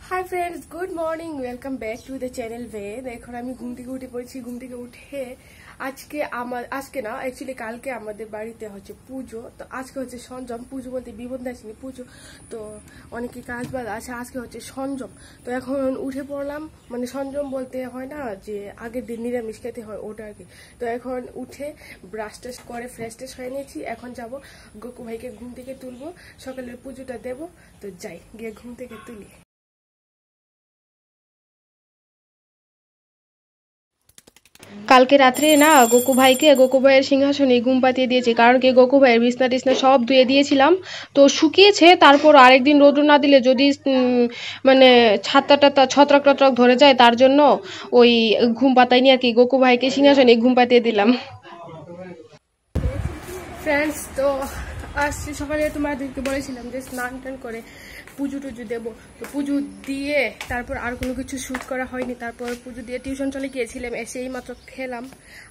Hi friends, good morning, welcome back to the channel Ved. এখন আমি ঘুম থেকে উঠে পড়েছি। ঘুম থেকে উঠে আজকে না অ্যাকচুয়ালি কালকে আমাদের বাড়িতে হচ্ছে পুজো। তো আজকে হচ্ছে সংযম পুজো, বলতে বিপদাসিনী পুজো। তো অনেকে কাজ বাজ আছে, আজকে হচ্ছে সংযম। তো এখন উঠে পড়লাম, মানে সংযম বলতে হয় না যে আগের দিন নিরামিষ খেতে হয়, ওটা আর কি। তো এখন উঠে ব্রাশ টেস্ট করে ফ্রেশ টেস্ট হয়ে নিয়েছি। এখন যাব গকু ভাইকে ঘুম থেকে তুলবো, সকালের পুজোটা দেব। তো যাই গিয়ে ঘুম থেকে তুলি। কালকে রাত্রে না গোকু ভাইয়ের সিংহাসনে ঘুম পাতিয়ে দিয়েছি, কারণ কি গোকু ভাইয়ের বিছনা টিছনা সব ধুয়ে দিয়েছিলাম। তো শুকিয়েছে, তারপর আরেকদিন রোদ্র না দিলে যদি মানে ছত্রাক টত্রাক ধরে যায়, তার জন্য ওই ঘুম পাতাইনি আর কি, গোকু ভাইকে সিংহাসনে ঘুম পাতিয়ে দিলাম। ফ্রেন্ডস, তো আজ সকালে তোমাদেরকে বলেছিলাম যে স্নান টান করে পুজো টুজো দেবো। তো পুজো দিয়ে তারপর আর কোনো কিছু শ্যুট করা হয়নি। তারপর পুজো দিয়ে টিউশন চলে গিয়েছিলাম, এসে এই মাত্র খেলাম।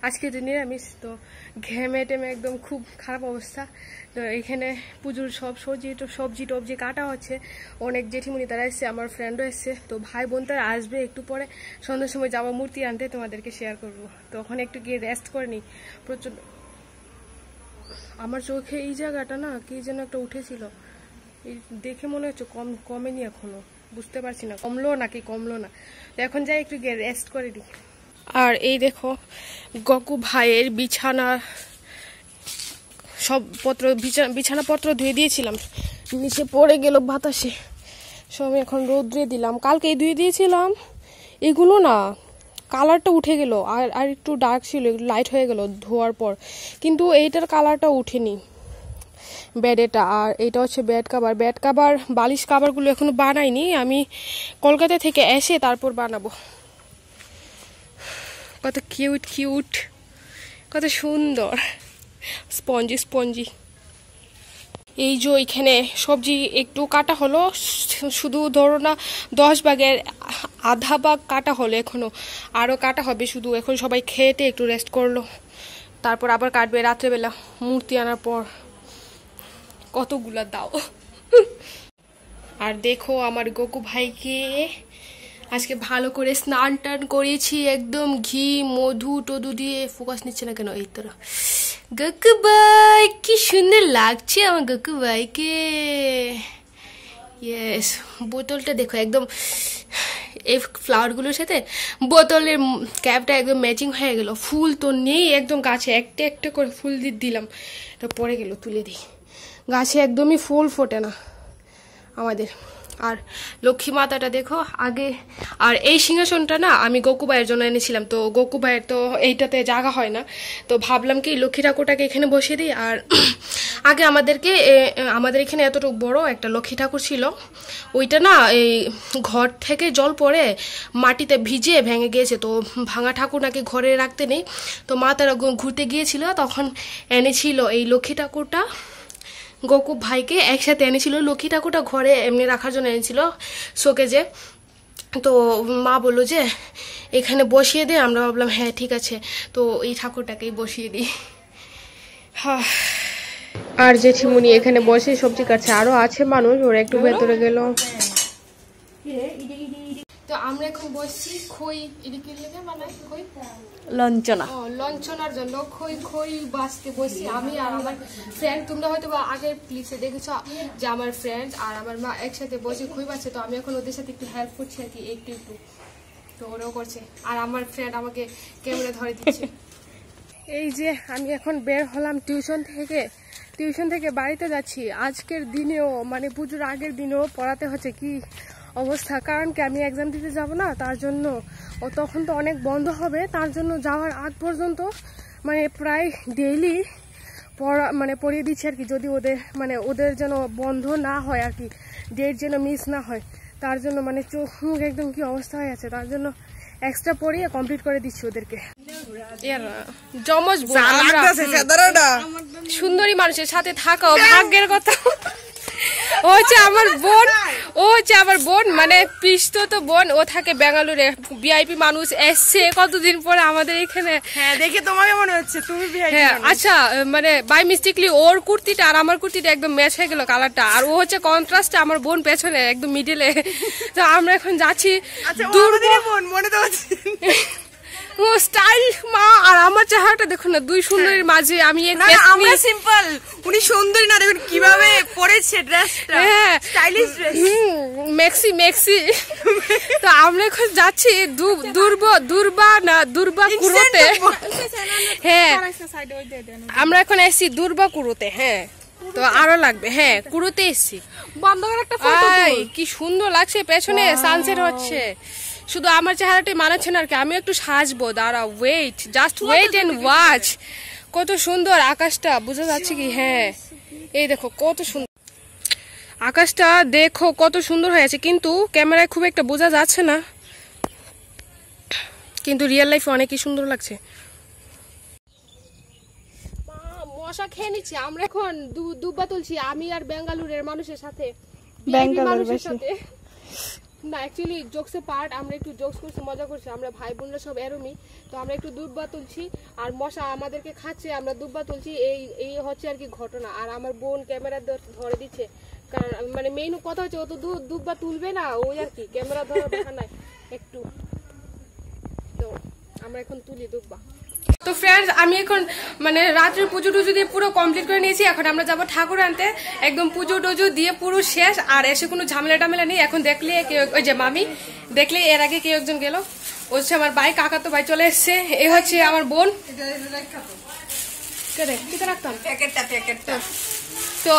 আজকে তো নিরামিষ, তো ঘেমে টেমে একদম খুব খারাপ অবস্থা। তো এখানে পুজোর সব সবজি টবজি কাটা হচ্ছে। অনেক জেঠিমুনি তারা এসছে, আমার ফ্রেন্ডও এসছে। তো ভাই বোন তারা আসবে একটু পরে, সন্ধ্যার সময় যাবো মূর্তি আনতে, তোমাদেরকে শেয়ার করবো। তো ওখানে একটু গিয়ে রেস্ট করে নিই। প্রচুর আমার চোখে এই জায়গাটা না কি যেন একটা উঠেছিল, দেখে মনে হচ্ছে কমেনি, এখনো বুঝতে পারছি না কমলো নাকি কমলো না। এখন যাই একটু গিয়ে রেস্ট করে দিই। আর এই দেখো গকু ভাইয়ের বিছানা সব পত্র, বিছানাপত্র ধুয়ে দিয়েছিলাম, নিচে পড়ে গেল বাতাসে। সব আমি এখন রোদ্রে দিলাম, কালকে ধুয়ে দিয়েছিলাম। এগুলো না কালারটা উঠে গেল, আর একটু ডার্ক ছিল, একটু লাইট হয়ে গেল ধোয়ার পর, কিন্তু এইটার কালারটা উঠেনি বেডেটা। আর এটা হচ্ছে বেড কাভার বালিশ কাভারগুলো এখনো বানাইনি, আমি কলকাতা থেকে এসে তারপর বানাবো। কত কিউট কত সুন্দর, স্পঞ্জি। এই যে এখানে সবজি একটু কাটা হলো, শুধু ধরো না 10 ভাগের আধা ভাগ কাটা হলো, এখনো আরো কাটা হবে। শুধু এখন সবাই খেয়ে একটু রেস্ট করলো, তারপর আবার কাটবে রাত্রেবেলা মূর্তি আনার পর। কতগুলা দাও। আর দেখো আমার গকু ভাইকে আজকে ভালো করে স্নান টান করেছি, একদম ঘি মধু টধু দিয়ে। ফোকাস নিচ্ছে না কেন? এই তো গকু ভাই, কি সুন্দর লাগছে আমার গকু ভাইকে। ইয়েস, বোতলটা দেখো একদম এই ফ্লাওয়ারগুলোর সাথে বোতলের ক্যাপটা একদম ম্যাচিং হয়ে গেল। ফুল তো নেই, একদম গাছে একটা একটা করে ফুল দিলাম, এটা পড়ে গেল, তুলে দিই। গাছে একদমই ফুল ফোটে না আমাদের। আর লক্ষ্মী মাতাটা দেখো আগে। আর এই সিংহাসনটা না আমি গকু ভাইয়ের জন্য এনেছিলাম। তো গকু ভাইয়ের তো এইটাতে জায়গা হয় না, তো ভাবলাম কি লক্ষ্মী ঠাকুরটাকে এখানে বসিয়ে দিই। আর আগে আমাদের এখানে এতটুকু বড় একটা লক্ষ্মী ঠাকুর ছিল, ওইটা না এই ঘর থেকে জল পড়ে মাটিতে ভিজে ভেঙে গিয়েছে। তো ভাঙা ঠাকুর নাকি ঘরে রাখতে নেই। তো মা তারা ঘুরতে গিয়েছিল, তখন এনেছিল এই লক্ষ্মী ঠাকুরটা। গকু ভাইকে একসাথে এনেছিল, লক্ষ্মী ঠাকুরটা ঘরে এমনি রাখার জন্য এনেছিল শোকেজে। তো মা বললো যে এখানে বসিয়ে দে, আমরা ভাবলাম হ্যাঁ ঠিক আছে, তো এই ঠাকুরটাকেই বসিয়ে দিই। হ্যাঁ, আর জেঠিমুনি এখানে বসে সবজি কাটছে, আরো আছে মানুষ, ওরা একটু ভেতরে গেল। তো আমরা এখন বসছি খই, এদিকে লেগে বানাই খই লঞ্চনার জন্য খই বাঁচতে বসছি আমি আর আমার ফ্রেন্ড। তোমরা হয়তো বা আগের ক্লিপে দেখেছো যে আমার ফ্রেন্ড আর আমার মা একসাথে বসে খই বাঁচছে। তো আমি এখন ওদের সাথে একটু হেল্প করছি আর কি, একটু তো ওরাও করছে। আর আমার ফ্রেন্ড আমাকে ক্যামেরা ধরে দিচ্ছে। এই যে আমি এখন বের হলাম টিউশন থেকে বাড়িতে যাচ্ছি। আজকের দিনেও মানে পুজোর আগের দিনেও পড়াতে হচ্ছে কি অবস্থা, কারণ কি আমি এক্সাম দিতে যাব না, তার জন্য তখন তো অনেক বন্ধ হবে। তার জন্য যাওয়ার আগ পর্যন্ত মানে প্রায় ডেইলি পড়িয়ে দিচ্ছি আর কি, যদি ওদের যেন বন্ধ না হয় আর কি, ডেট যেন মিস না হয়। তার জন্য মানে চোখ মুখ একদম কি অবস্থা হয়ে আছে, তার জন্য এক্সট্রা পড়িয়ে কমপ্লিট করে দিচ্ছি ওদেরকে। সুন্দরী মানুষের সাথে থাকাও ভাগ্যের কথা। ও হচ্ছে আমার বোন, ও হচ্ছে আমার বোন, মানে পিস্তত বোন। ও থাকে বেঙ্গালুরে, ভিআইপি মানুষ এসছে কতদিন পরে আমাদের এখানে। হ্যাঁ, দেখে তোমাকে মনে হচ্ছে তুমি ভিআইপি। হ্যাঁ আচ্ছা, মানে বাই মিস্টেকলি ওর কুর্তিটা আর আমার কুর্তিটা একদম ম্যাচ হয়ে গেল কালারটা, আর ও হচ্ছে কন্ট্রাস্টে, আমার বোন পেছনে একদম মিডিলে। তো আমরা এখন যাচ্ছি বোন, মনে তো হচ্ছে ও স্টাইল মা, আর আমার চেহারাটা দেখো না, দুই সুন্দরীর মাঝে আমি আমরা সিম্পল, উনি সুন্দরী না, দেখুন কিভাবে পরেছে ড্রেসটা, স্টাইলিশ ড্রেস, মেক্সি। তো আমরা এখন যাচ্ছি দুর্বাকুড়োতে। হ্যাঁ আমরা এখন এসছি দুর্বাকুড়োতে। হ্যাঁ তো আরো লাগবে। হ্যাঁ কুড়োতে এসছি। কি সুন্দর লাগছে, পেছনে সানসেট হচ্ছে। শুধু আমার চেহারাটাই মানাচ্ছে না আর কি, আমি একটু সাজবো, দাঁড়া, জাস্ট ওয়েট এন্ড ওয়াচ। কত সুন্দর আকাশটা, বোঝা যাচ্ছে কি? হ্যাঁ এই দেখো কত সুন্দর আকাশটা, দেখো কত সুন্দর হয়েছে, কিন্তু ক্যামেরায় খুব একটা বোঝা যাচ্ছে না, কিন্তু রিয়েল লাইফে অনেকই সুন্দর লাগছে। মশা খেয়ে নিচ্ছি আমরা এখন, দুব্বা তুলছি আমি আর বেঙ্গালুরের মানুষের সাথে, মানুষের সাথে না, অ্যাকচুয়ালি জোকস এ পার্ট, আমরা একটু জোকস করছি, মজা করছি, আমরা ভাই বোনরা সব এরমই। তো আমরা একটু দুব্বা তুলছি আর মশা আমাদেরকে খাচ্ছে, আমরা দুব্বা তুলছি, এই হচ্ছে আর কি ঘটনা। আর আমার বোন ক্যামেরা ধরে দিচ্ছে, কারণ মানে মেইন কথা হচ্ছে ও তো দুব্বা তুলবে না, ওই আর কি ক্যামেরা ধরা দেখা নাই একটু। তো আমরা এখন তুলি দুব্বা। তো ফ্রেন্ডস, আমি এখন মানে রাত্রে পুজো টুজো দিয়ে পুরো কমপ্লিট করে নিয়েছি। এখন আমরা যাবো ঠাকুর আনতে, একদম পুজো টুজো দিয়ে পুরো শেষ, আর এসে কোনো ঝামেলা টামেলা নেই। এখন দেখলে ওই যে মামি দেখলে, এর আগে কেউ একজন গেল, ও হচ্ছে আমার ভাই, কাকা তো ভাই চলে এসছে, এই হচ্ছে আমার বোন। রাখতাম তো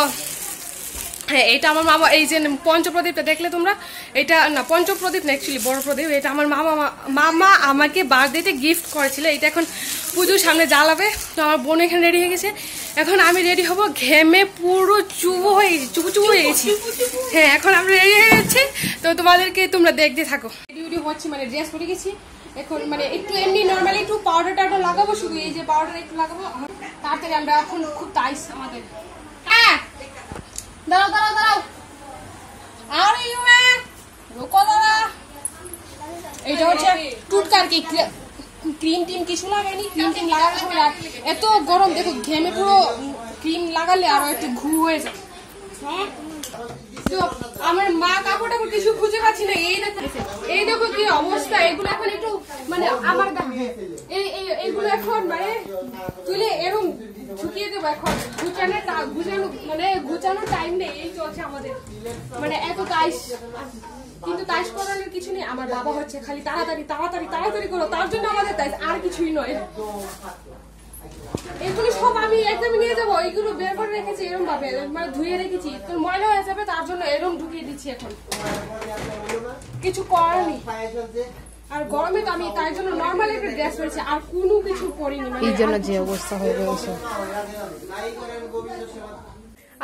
হ্যাঁ, এটা আমার মামা, এই যে পঞ্চপ্রদীপটা দেখলে তোমরা, এটা না পঞ্চপ্রদীপ না, অ্যাকচুয়ালি বড় প্রদীপ, এটা আমার মামা আমাকে বার্থডেতে গিফট করেছিল। এটা এখন পুজোর সামনে জ্বালাবে। তো আমার বোন এখানে রেডি হয়ে গেছে, এখন আমি রেডি হব, ঘেমে পুরো চুবো হয়ে গেছি, চুপু হয়ে গেছি। হ্যাঁ এখন আমরা রেডি হয়ে যাচ্ছি, তো তোমাদেরকে তোমরা দেখতে থাকো। রেডি হচ্ছে, মানে ড্রেস পরে গেছি এখন, মানে একটু এমনি নর্মালি একটু পাউডার লাগাবো, শুধু এই যে পাউডার একটু লাগাবো, তাড়াতাড়ি আমরা এখন খুব টাইস আমাদের। হ্যাঁ দাঁড়াও আরে এটা হচ্ছে টুটকার কি ক্রিম টিম কিছু লাগাইনি, ক্রিম টিম লাগানোর সময় এত গরম, দেখো ঘেমে পুরো, ক্রিম লাগালে আরো একটু ঘু হয়ে যায়। তো আমার মা কাপড় কিছু খুঁজে পাচ্ছি না, এই দেখো কি অবস্থা। এগুলো এখন একটু মানে আমার এইগুলো এখন মানে তুলে এরকম ঢুকিয়ে দেবো, এখন গুছানোর টাইম নেই, এই চলছে আমাদের, মানে এত তাইশ, কিন্তু তাইশ করানোর কিছু নেই। আমার বাবা হচ্ছে খালি তাড়াতাড়ি করো, তার জন্য আমাদের তাইশ, আর কিছুই নয়। এগুলো সব আমি একদম নিয়ে যাবো, এইগুলো বের করে রেখেছি এরকম ভাবে, মানে ধুয়ে রেখেছি, তো ময়লা হয়ে যাবে, তার জন্য এরকম ঢুকিয়ে দিচ্ছি, এখন কিছু করার নেই। আর গরমে তো আমি তাই জন্য নরমাল একটা ড্রেস পরেছি, আর কোনো কিছু পরিনি, মানে এই জন্য যে অবস্থা হয়ে গেছে।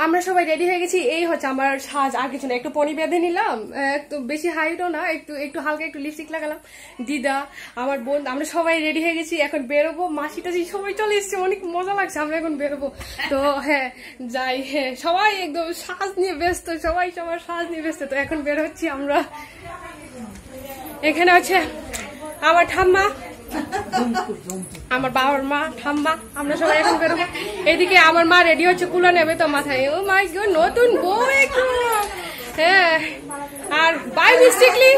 আমরা সবাই রেডি হয়ে গেছি, এই হচ্ছে আমার সাজ, আর কিছু না। একটু পনি বেঁধে নিলাম, একটু বেশি হাইটও না, একটু হালকা একটু লিপস্টিক লাগালাম, দিদা আমার বোন, আমরা সবাই রেডি হয়ে গেছি, এখন বেরোবো। মাসি টাসি সবাই চলে এসছে, অনেক মজা লাগছে, আমরা এখন বেরোবো। তো হ্যাঁ যাই, হ্যাঁ সবাই একদম সাজ নিয়ে ব্যস্ত, সবাই সবার সাজ নিয়ে ব্যস্ত। তো এখন বের হচ্ছি আমরা। এখানে হচ্ছে আমার ঠাম্মা, আমার বাবার মা, ঠাম্মা, আমরা সবাই এখন বেরোবো। এদিকে আমার মা রেডি হচ্ছে, কুলো নেবে তো মাথায়, ও মাই গড নতুন বউ একটু। হ্যাঁ আর বাই মিস্টেকলি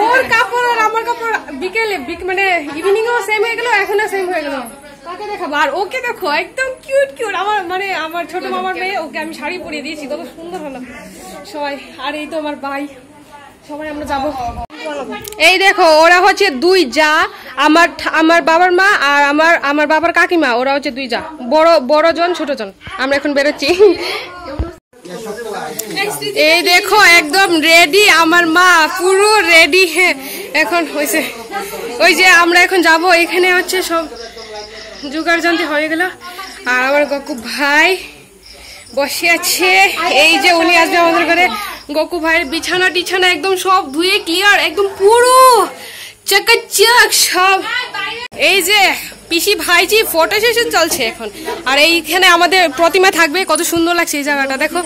ওর কাপড় আর আমার কাপড় বিকেলে মানে ইভিনিং ও সেম হয়ে গেল, এখনো সেম হয়ে গেল। তাকে দেখাবো, আর ওকে দেখো একদম কিউট, আমার মানে আমার ছোট মামার মেয়ে, ওকে আমি শাড়ি পরিয়ে দিয়েছি, কত সুন্দর হলো সবাই। আর এই তো আমার ভাই, সবাই আমরা যাবো। এই দেখো ওরা হচ্ছে দুই যা, আমার বাবার মা আর আমার বাবার কাকিমা, ওরা হচ্ছে দুই যা, বড় জন ছোট জন। আমরা এখন বেরোচ্ছি। এই দেখো একদম রেডি, আমার মা পুরো রেডি। হ্যাঁ এখন হয়েছে, ওই যে আমরা এখন যাব, এখানে হচ্ছে সব জোগাড় যন্ত্র হয়ে গেল। আর আমার গকু ভাই বসে আছে, এই যে উনি আসবে আমাদের ঘরে। গকু ভাইয়ের বিছানা টিছানা একদম সব ধুয়ে ক্লিয়ার, একদম পুরো চকাচক সব। এই যে পিসি ভাইজি ফটো সেশন চলছে এখন, আর এইখানে আমাদের প্রতিমা থাকবে। কত সুন্দর লাগছে এই জায়গাটা দেখো।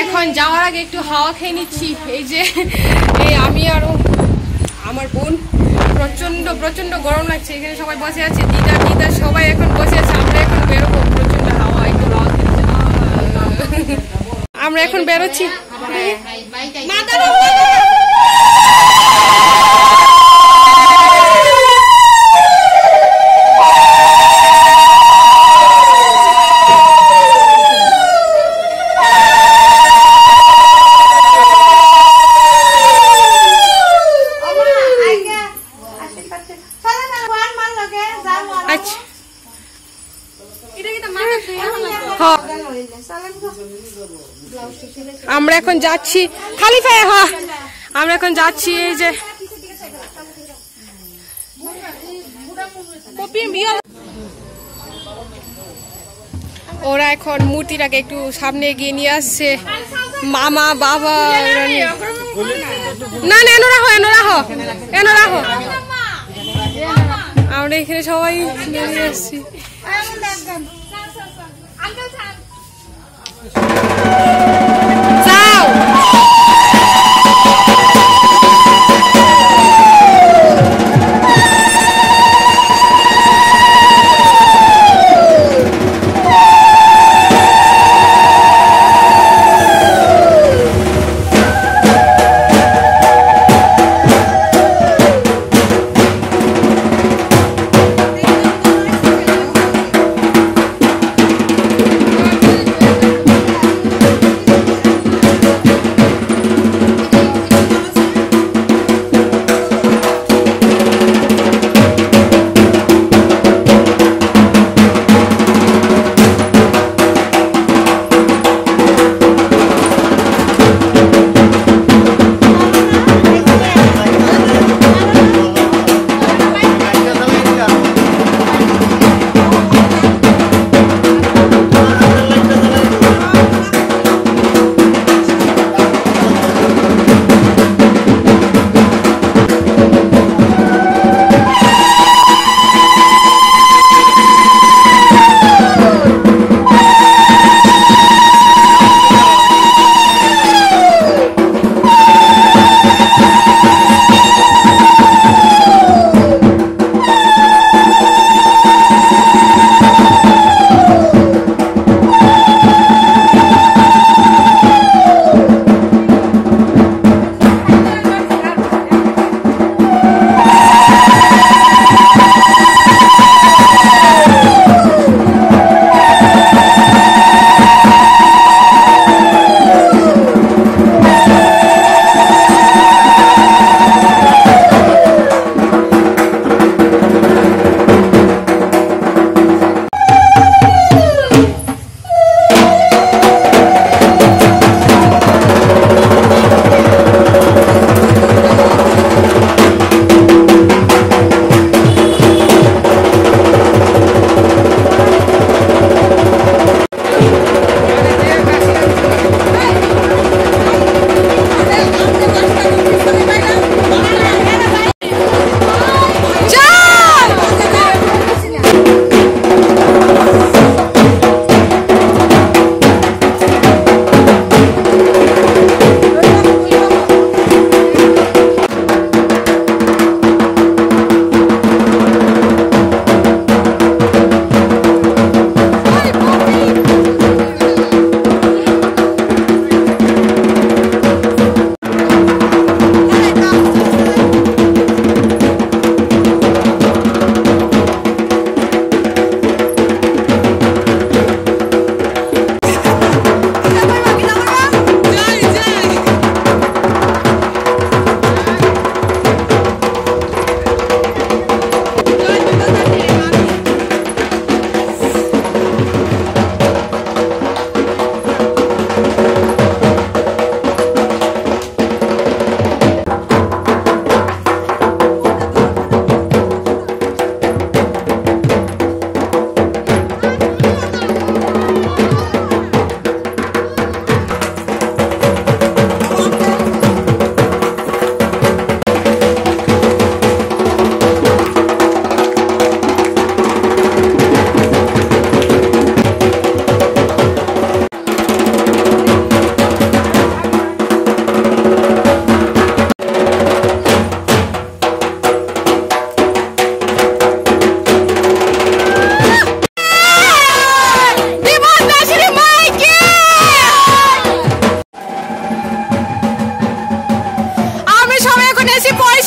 এখন যাওয়ার আগে একটু হাওয়া খেয়ে নিচ্ছি। এই যে এই আমি আর আমার বোন, প্রচন্ড প্রচন্ড গরম লাগছে। এখানে সবাই বসে আছে, দিদা দিদা সবাই এখন বসে আছে। আমরা এখন বেরোবো, প্রচন্ড হাওয়া, একটু হাওয়া খেতে। আমরা এখন বেরোচ্ছি। আমরা এখন যাচ্ছি খালিফায়। হ্যাঁ আমরা এখন যাচ্ছি। এই যে ওরা এখন মূর্তিটাকে একটু সামনে এগিয়ে নিয়ে আসছে। মামা বাবা না না এনো রাখো এনো রাখো এনো রাখো। আমরা এখানে সবাই নিয়ে আসছি। যাও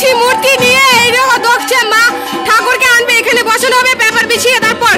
তুলসী মূর্তি নিয়ে এইরকম দেখছে মা ঠাকুরকে আনবে, এখানে বসানো হবে পেপার বিছিয়ে, তারপর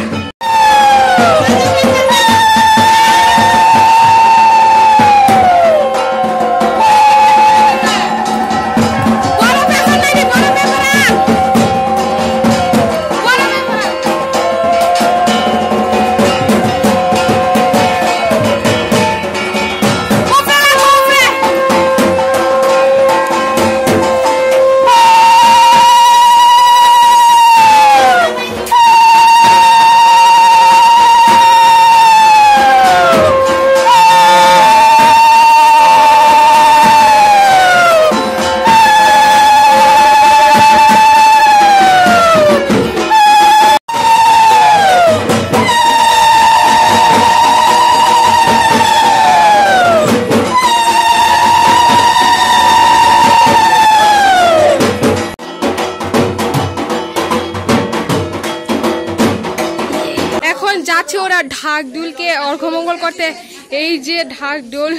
যাচ্ছে ওরা ঢাক ডুলকে অর্ঘমঙ্গল করতে। এই যে ঢাক ডোল,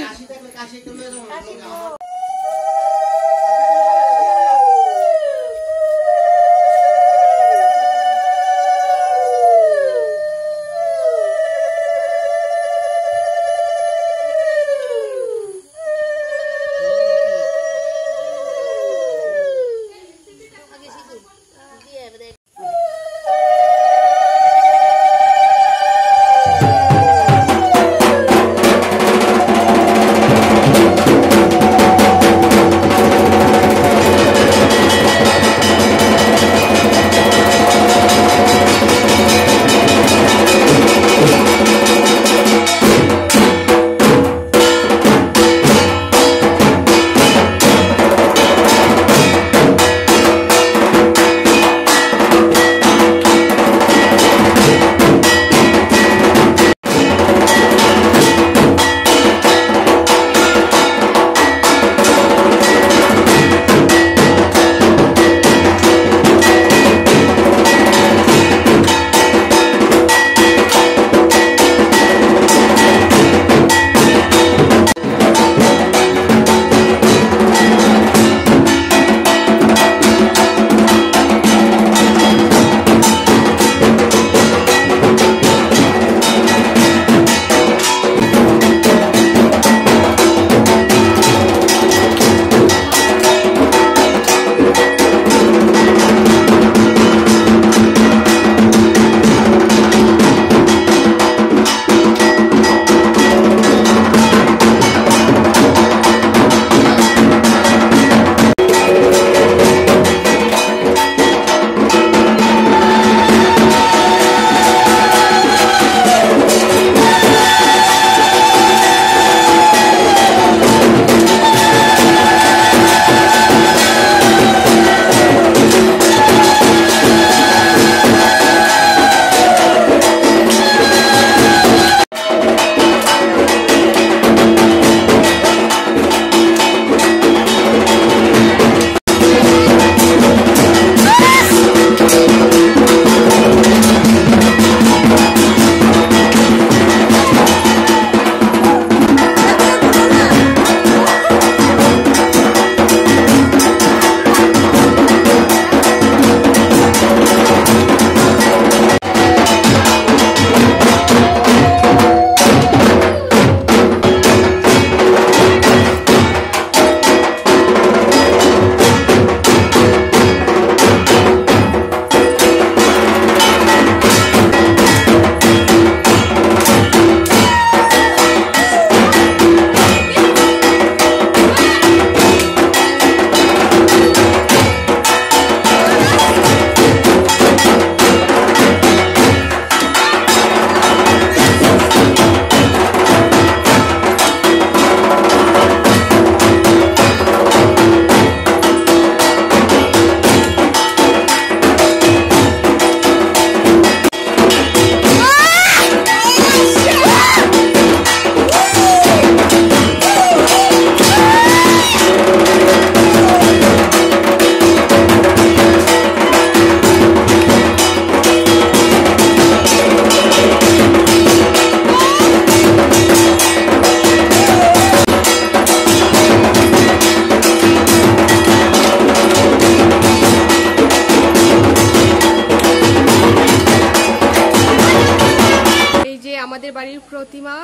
বাড়ির প্রতিমা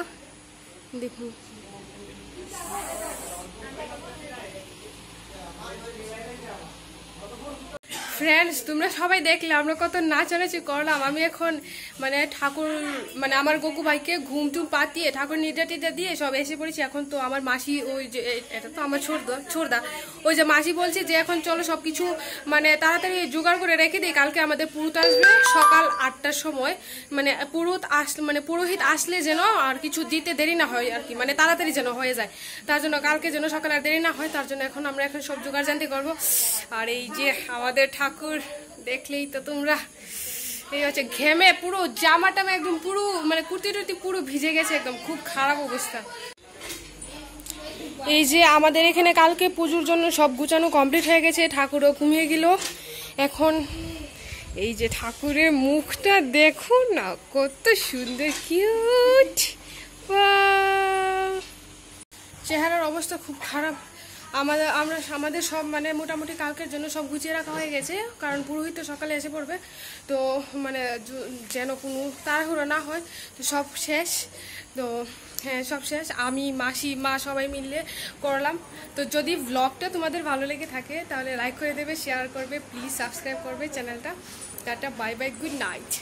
দেখুন। ফ্রেন্ডস, তোমরা সবাই দেখলে আমরা কত নাচানাচি করলাম। আমি এখন মানে ঠাকুর মানে আমার গকু ভাইকে ঘুম টুম পাতিয়ে ঠাকুর নিটা টিটা দিয়ে সব এসে পড়েছি। এখন তো আমার মাসি, ওই যে এটা তো আমার ছোটদা, ওই যে মাসি বলছে যে এখন চলো সবকিছু মানে তাড়াতাড়ি জোগাড় করে রেখে দিই, কালকে আমাদের পুরোহিত আসবে সকাল 8টার সময়। মানে পুরোহিত আসলে যেন আর কিছু দিতে দেরি না হয় আর কি, মানে তাড়াতাড়ি যেন হয়ে যায়, তার জন্য কালকে যেন সকালে আর দেরি না হয়, তার জন্য আমরা এখন সব জোগাড় জানতে করবো। আর এই যে আমাদের ঠাকুর দেখলেই তো তোমরা, এই হচ্ছে ঘেমে পুরো জামাটা একদম পুরো মানে কুর্তি টুর্তি পুরো ভিজে গেছে, একদম খুব খারাপ অবস্থা। এই যে আমাদের এখানে কালকে পুজোর জন্য সব গুছানো কমপ্লিট হয়ে গেছে, ঠাকুরও ঘুমিয়ে গেল। এখন এই যে ঠাকুরের মুখটা দেখুন না, কত সুন্দর কিউট, চেহারার অবস্থা খুব খারাপ। আমাদের সব মানে মোটামুটি কালকের জন্য সব গুছিয়ে রাখা হয়ে গেছে, কারণ পুরোহিত সকালে এসে পড়বে, তো মানে যেন কোনো তাড়াহুড়ো না হয়, তো সব শেষ। তো হ্যাঁ, সব শেষ। আমি মাসি মা সবাই মিলে করলাম। তো যদি ব্লগটা তোমাদের ভালো লেগে থাকে তাহলে লাইক করে দেবে, শেয়ার করবে, প্লিজ সাবস্ক্রাইব করবে চ্যানেলটা। Tata, bye bye, good night.